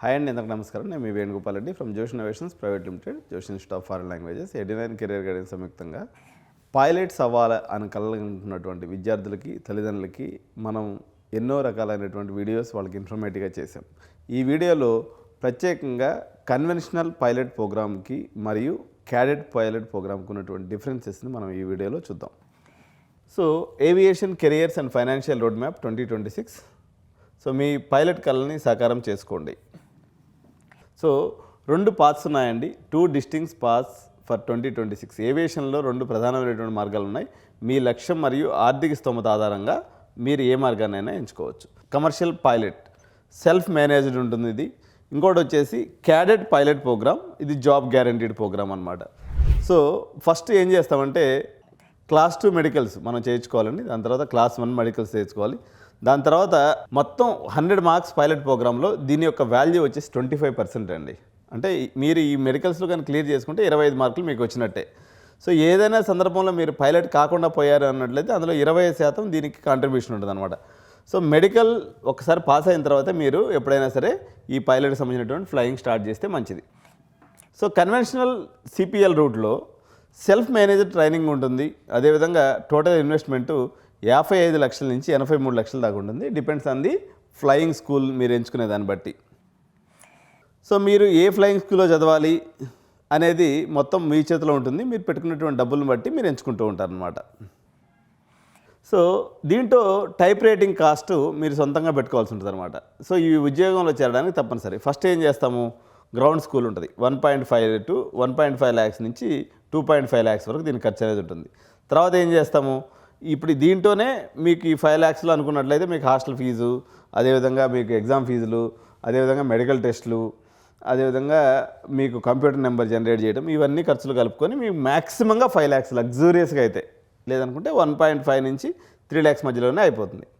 Hi అండి, అందరికీ నమస్కారం. నేను మీ వేణుగోపాల్ రెడ్డి ఫ్రమ్ జోష్ ఇన్నోవేషన్స్ ప్రైవేట్ లిమిటెడ్, జోష్ institute of foreign languages, 89 career guidance సంయుక్తంగా పైలట్స్ అవ్వాలని కలగంటున్నటువంటి విద్యార్థులకి, తల్లిదండ్రులకి మనం ఎన్నో రకాలైనటువంటి వీడియోస్ వాళ్ళకి ఇన్ఫర్మేటివ్గా చేసాం. ఈ వీడియోలో ప్రత్యేకంగా కన్వెన్షనల్ పైలట్ ప్రోగ్రామ్కి మరియు క్యాడెట్ పైలట్ ప్రోగ్రామ్కి ఉన్నటువంటి డిఫరెన్సెస్ని మనం ఈ వీడియోలో చూద్దాం. So aviation careers and financial road map 2026. So me pilot కళని సాకారం చేసుకోండి. సో 2 పాత్స్ ఉన్నాయండి, 2 డిస్టింక్ట్ పాత్స్ ఫర్ 2026. ఏవియేషన్లో 2 ప్రధానమైనటువంటి మార్గాలు ఉన్నాయి. మీ లక్ష్యం మరియు ఆర్థిక స్తోమత ఆధారంగా మీరు ఏ మార్గాన్నైనా ఎంచుకోవచ్చు. కమర్షియల్ పైలట్ సెల్ఫ్ మేనేజ్డ్ ఉంటుంది ఇది. ఇంకోటి వచ్చేసి క్యాడెట్ పైలట్ ప్రోగ్రామ్, ఇది జాబ్ గ్యారంటీడ్ ప్రోగ్రామ్ అనమాట. సో ఫస్ట్ ఏం చేస్తామంటే క్లాస్ 2 మెడికల్స్ మనం చేయించుకోవాలండి. దాని తర్వాత క్లాస్ 1 మెడికల్స్ చేయించుకోవాలి. దాని తర్వాత మొత్తం 100 మార్క్స్ పైలట్ ప్రోగ్రాంలో దీని యొక్క వాల్యూ వచ్చేసి 25% అండి. అంటే మీరు ఈ మెడికల్స్లో కానీ క్లియర్ చేసుకుంటే 25 మార్కులు మీకు వచ్చినట్టే. సో ఏదైనా సందర్భంలో మీరు పైలట్ కాకుండా పోయారు అన్నట్లయితే అందులో 20% దీనికి కాంట్రిబ్యూషన్ ఉంటుంది అనమాట. సో మెడికల్ ఒకసారి పాస్ అయిన తర్వాత మీరు ఎప్పుడైనా సరే ఈ పైలట్కి సంబంధించినటువంటి ఫ్లయింగ్ స్టార్ట్ చేస్తే మంచిది. సో కన్వెన్షనల్ సిపిఎల్ రూట్లో సెల్ఫ్ మేనేజ్డ్ ట్రైనింగ్ ఉంటుంది. అదేవిధంగా టోటల్ ఇన్వెస్ట్మెంటు 55 లక్షల నుంచి 83 లక్షల దాకా ఉంటుంది. Depends on the flying school మీరు ఎంచుకునే దాన్ని బట్టి. సో మీరు ఏ ఫ్లయింగ్ స్కూల్లో చదవాలి అనేది మొత్తం మీ చేతిలో ఉంటుంది. మీరు పెట్టుకున్నటువంటి డబ్బులను బట్టి మీరు ఎంచుకుంటూ ఉంటారనమాట. సో దీంట్లో టైప్ రైటింగ్ కాస్ట్ మీరు సొంతంగా పెట్టుకోవాల్సి ఉంటుంది అనమాట. సో ఈ ఉద్యోగంలో చేరడానికి తప్పనిసరి. ఫస్ట్ ఏం చేస్తాము, గ్రౌండ్ స్కూల్ ఉంటుంది. 1.5 to 1.5 ల్యాక్స్ నుంచి 2.5 ల్యాక్స్ వరకు దీనికి ఖర్చు అనేది ఉంటుంది. తర్వాత ఏం చేస్తాము, ఇప్పుడు దీంట్లోనే మీకు ఈ 5 ల్యాక్స్లో అనుకున్నట్లయితే మీకు హాస్టల్ ఫీజు, అదేవిధంగా మీకు ఎగ్జామ్ ఫీజులు, అదేవిధంగా మెడికల్ టెస్టులు, అదేవిధంగా మీకు కంప్యూటర్ నెంబర్ జనరేట్ చేయడం, ఇవన్నీ ఖర్చులు కలుపుకొని మీకు మ్యాక్సిమంగా 5 ల్యాక్స్ లగ్జూరియస్గా అయితే, లేదనుకుంటే 1.5 నుంచి 3 ల్యాక్స్ మధ్యలోనే అయిపోతుంది.